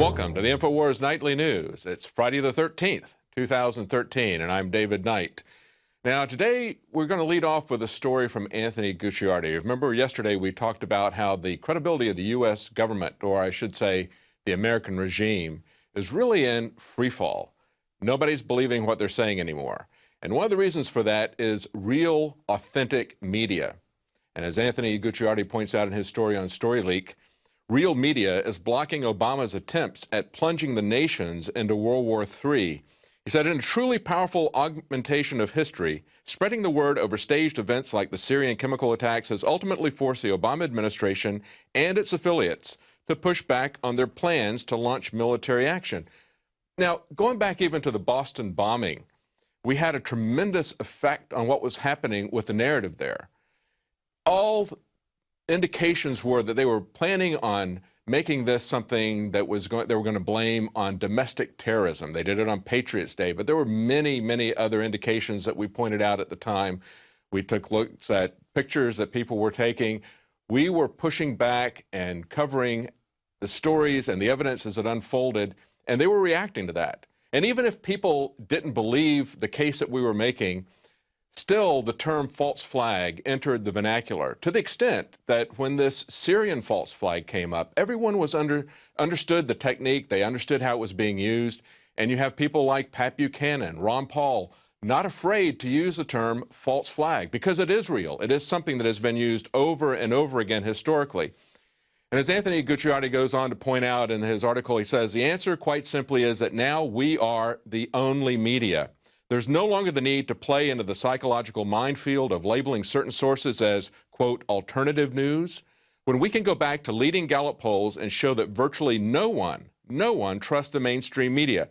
Welcome to the InfoWars Nightly News. It's Friday the 13th, 2013, and I'm David Knight. Now, today we're going to lead off with a story from Anthony Gucciardi. Remember, yesterday we talked about how the credibility of the U.S. government, or I should say the American regime, is really in free fall. Nobody's believing what they're saying anymore. And one of the reasons for that is real, authentic media. And as Anthony Gucciardi points out in his story on StoryLeak, real media is blocking Obama's attempts at plunging the nations into World War III. He said, in a truly powerful augmentation of history, spreading the word over staged events like the Syrian chemical attacks has ultimately forced the Obama administration and its affiliates to push back on their plans to launch military action. Now, going back even to the Boston bombing, we had a tremendous effect on what was happening with the narrative there. All indications were that they were planning on making this something that they were going to blame on domestic terrorism. They did it on Patriots Day, but there were many, many other indications that we pointed out at the time. We took looks at pictures that people were taking. We were pushing back and covering the stories and the evidence as it unfolded, and they were reacting to that. And even if people didn't believe the case that we were making, still, the term false flag entered the vernacular to the extent that when this Syrian false flag came up, everyone was understood the technique, they understood how it was being used, and you have people like Pat Buchanan, Ron Paul, not afraid to use the term false flag because it is real. It is something that has been used over and over again historically. And as Anthony Gucciardi goes on to point out in his article, he says, the answer quite simply is that now we are the only media. There's no longer the need to play into the psychological minefield of labeling certain sources as, quote, alternative news, when we can go back to leading Gallup polls and show that virtually no one trusts the mainstream media.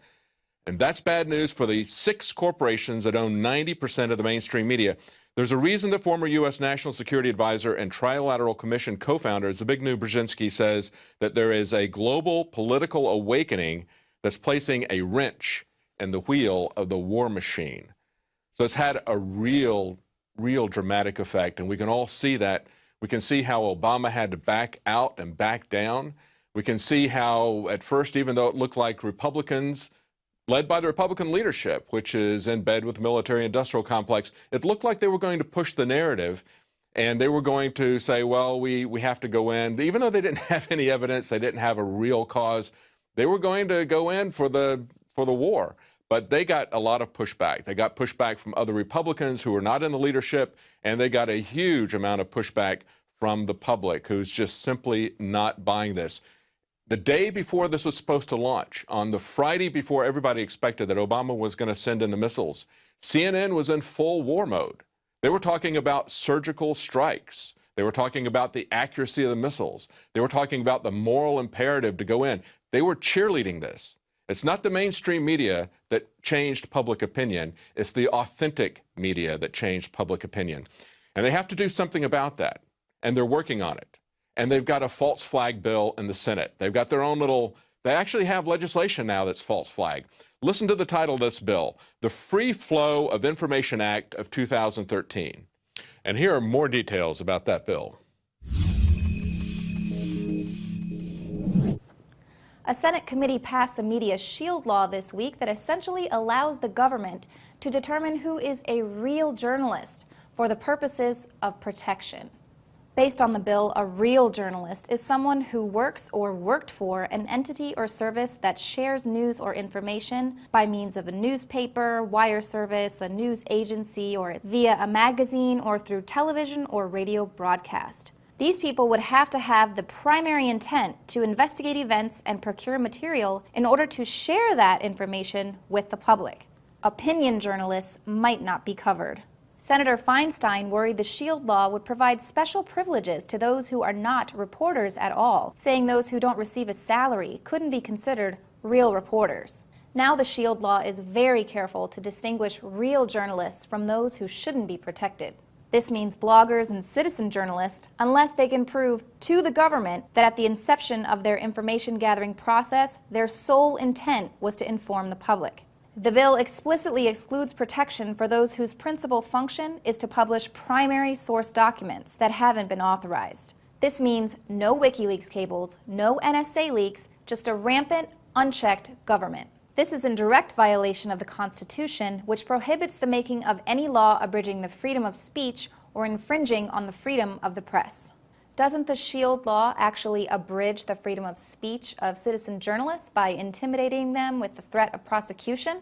And that's bad news for the 6 corporations that own 90% of the mainstream media. There's a reason that former U.S. National Security Advisor and Trilateral Commission co-founder Zbigniew Brzezinski says that there is a global political awakening that's placing a wrench in the wheel of the war machine. So it's had a real dramatic effect, and we can all see that. We can see how Obama had to back out and back down. We can see how, at first, even though it looked like Republicans, led by the Republican leadership, which is in bed with the military-industrial complex, it looked like they were going to push the narrative, and they were going to say, well, we have to go in. Even though they didn't have any evidence, they didn't have a real cause, they were going to go in for the war. But they got a lot of pushback. They got pushback from other Republicans who were not in the leadership, and they got a huge amount of pushback from the public who's just simply not buying this. The day before this was supposed to launch, on the Friday before everybody expected that Obama was going to send in the missiles, CNN was in full war mode. They were talking about surgical strikes. They were talking about the accuracy of the missiles. They were talking about the moral imperative to go in. They were cheerleading this. It's not the mainstream media that changed public opinion. It's the authentic media that changed public opinion. And they have to do something about that. And they're working on it. And they've got a false flag bill in the Senate. They've got their own they actually have legislation now that's false flag. Listen to the title of this bill, the Free Flow of Information Act of 2013. And here are more details about that bill. A Senate committee passed a media shield law this week that essentially allows the government to determine who is a real journalist for the purposes of protection. Based on the bill, a real journalist is someone who works or worked for an entity or service that shares news or information by means of a newspaper, wire service, a news agency, or via a magazine or through television or radio broadcast. These people would have to have the primary intent to investigate events and procure material in order to share that information with the public. Opinion journalists might not be covered. Senator Feinstein worried the SHIELD law would provide special privileges to those who are not reporters at all, saying those who don't receive a salary couldn't be considered real reporters. Now the SHIELD law is very careful to distinguish real journalists from those who shouldn't be protected. This means bloggers and citizen journalists, unless they can prove to the government that at the inception of their information gathering process, their sole intent was to inform the public. The bill explicitly excludes protection for those whose principal function is to publish primary source documents that haven't been authorized. This means no WikiLeaks cables, no NSA leaks, just a rampant, unchecked government. This is in direct violation of the Constitution, which prohibits the making of any law abridging the freedom of speech or infringing on the freedom of the press. Doesn't the SHIELD law actually abridge the freedom of speech of citizen journalists by intimidating them with the threat of prosecution?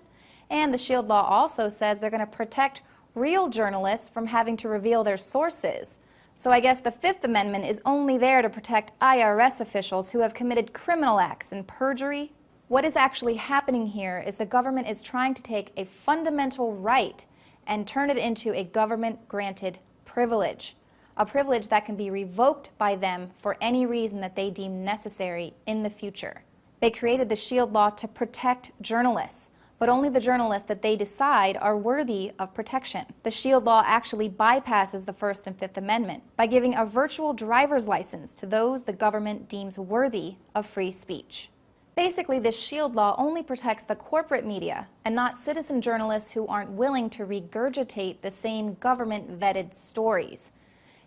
And the SHIELD law also says they're going to protect real journalists from having to reveal their sources. So I guess the Fifth Amendment is only there to protect IRS officials who have committed criminal acts and perjury. What is actually happening here is the government is trying to take a fundamental right and turn it into a government-granted privilege. A privilege that can be revoked by them for any reason that they deem necessary in the future. They created the SHIELD law to protect journalists, but only the journalists that they decide are worthy of protection. The SHIELD law actually bypasses the First and Fifth Amendment by giving a virtual driver's license to those the government deems worthy of free speech. Basically, this SHIELD law only protects the corporate media and not citizen journalists who aren't willing to regurgitate the same government-vetted stories.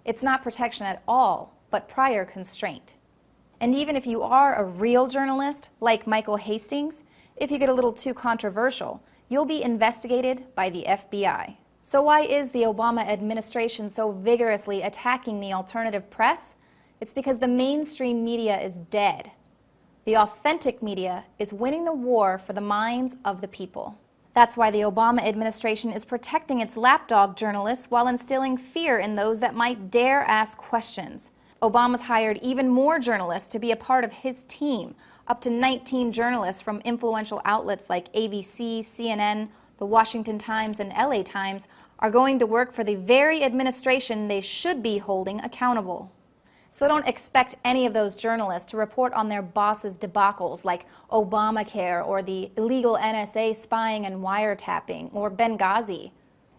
It's not protection at all, but prior constraint. And even if you are a real journalist, like Michael Hastings, if you get a little too controversial, you'll be investigated by the FBI. So why is the Obama administration so vigorously attacking the alternative press? It's because the mainstream media is dead. The authentic media is winning the war for the minds of the people. That's why the Obama administration is protecting its lapdog journalists while instilling fear in those that might dare ask questions. Obama's hired even more journalists to be a part of his team. Up to 19 journalists from influential outlets like ABC, CNN, The Washington Times, and LA Times are going to work for the very administration they should be holding accountable. So don't expect any of those journalists to report on their boss's debacles like Obamacare or the illegal NSA spying and wiretapping or Benghazi.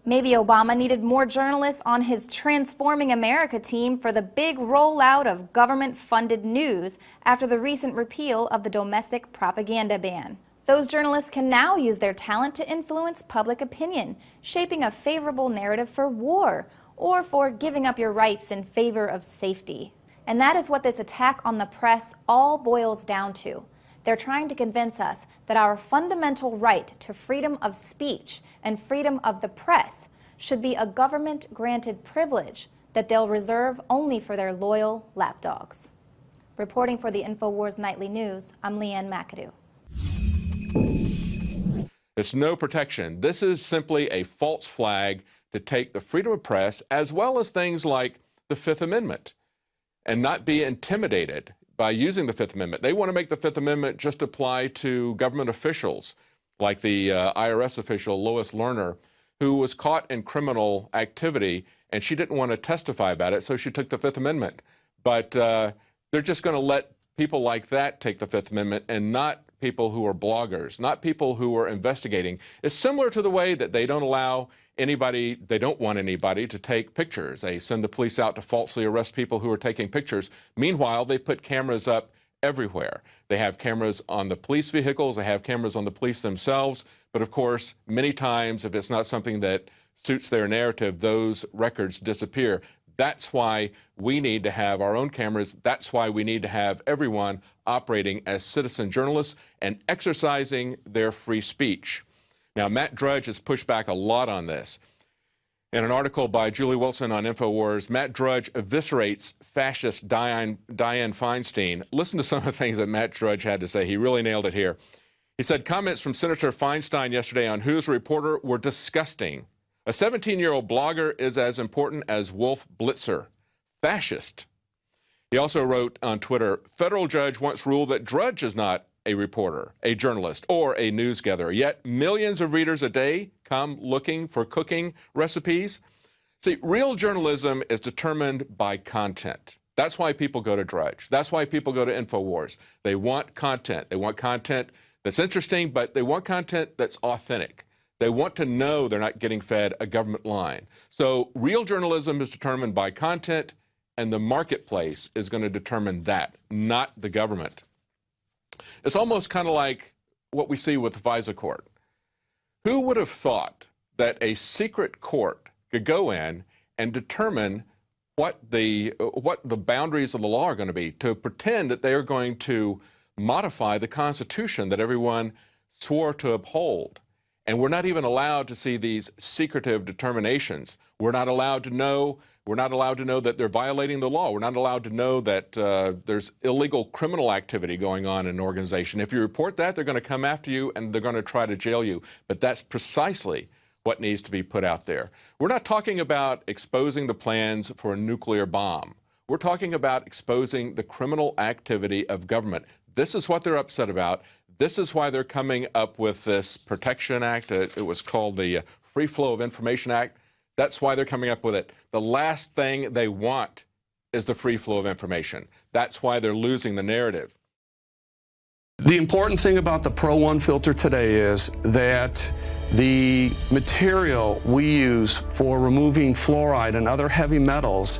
Maybe Obama needed more journalists on his Transforming America team for the big rollout of government-funded news after the recent repeal of the domestic propaganda ban. Those journalists can now use their talent to influence public opinion, shaping a favorable narrative for war or for giving up your rights in favor of safety. And that is what this attack on the press all boils down to. They're trying to convince us that our fundamental right to freedom of speech and freedom of the press should be a government-granted privilege that they'll reserve only for their loyal lapdogs. Reporting for the InfoWars Nightly News, I'm Ann Mcadoo. It's no protection. This is simply a false flag to take the freedom of press as well as things like the Fifth Amendment and not be intimidated by using the Fifth Amendment. They want to make the Fifth Amendment just apply to government officials, like the IRS official Lois Lerner, who was caught in criminal activity, and she didn't want to testify about it, so she took the Fifth Amendment. But they're just going to let people like that take the Fifth Amendment and not people who are bloggers, not people who are investigating. It's similar to the way that they don't allow anybody, they don't want anybody to take pictures. They send the police out to falsely arrest people who are taking pictures. Meanwhile, they put cameras up everywhere. They have cameras on the police vehicles, they have cameras on the police themselves, but of course, many times, if it's not something that suits their narrative, those records disappear. That's why we need to have our own cameras. That's why we need to have everyone operating as citizen journalists and exercising their free speech. Now, Matt Drudge has pushed back a lot on this. In an article by Julie Wilson on InfoWars, Matt Drudge eviscerates fascist Dianne Feinstein. Listen to some of the things that Matt Drudge had to say. He really nailed it here. He said, comments from Senator Feinstein yesterday on Who's Reporter were disgusting. A 17-year-old blogger is as important as Wolf Blitzer. Fascist. He also wrote on Twitter, federal judge once ruled that Drudge is not a reporter, a journalist, or a news gatherer. Yet millions of readers a day come looking for cooking recipes. See, real journalism is determined by content. That's why people go to Drudge. That's why people go to InfoWars. They want content. They want content that's interesting, but they want content that's authentic. They want to know they're not getting fed a government line. So real journalism is determined by content, and the marketplace is going to determine that, not the government. It's almost kind of like what we see with the FISA court. Who would have thought that a secret court could go in and determine what the boundaries of the law are going to be, to pretend that they are going to modify the Constitution that everyone swore to uphold. And we're not even allowed to see these secretive determinations. We're not allowed to know that they're violating the law. We're not allowed to know that there's illegal criminal activity going on in an organization. If you report that, they're going to come after you and they're going to try to jail you. But that's precisely what needs to be put out there. We're not talking about exposing the plans for a nuclear bomb. We're talking about exposing the criminal activity of government. This is what they're upset about. This is why they're coming up with this Protection Act. It was called the Free Flow of Information Act. That's why they're coming up with it. The last thing they want is the free flow of information. That's why they're losing the narrative. The important thing about the Pro 1 filter today is that the material we use for removing fluoride and other heavy metals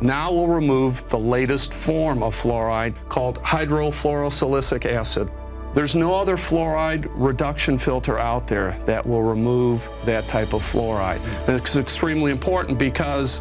now will remove the latest form of fluoride called hydrofluorosilicic acid. There's no other fluoride reduction filter out there that will remove that type of fluoride. And it's extremely important because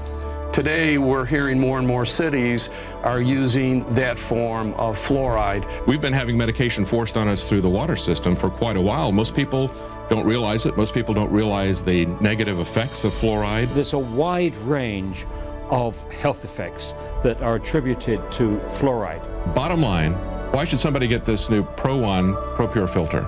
today we're hearing more and more cities are using that form of fluoride. We've been having medication forced on us through the water system for quite a while. Most people don't realize it. Most people don't realize the negative effects of fluoride. There's a wide range of health effects that are attributed to fluoride. Bottom line, why should somebody get this new Pro 1 ProPure filter?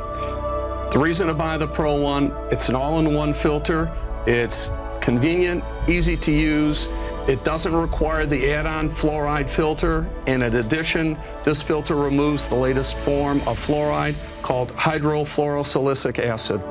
The reason to buy the Pro 1, it's an all-in-one filter. It's convenient, easy to use. It doesn't require the add-on fluoride filter. And in addition, this filter removes the latest form of fluoride called hydrofluorosilicic acid.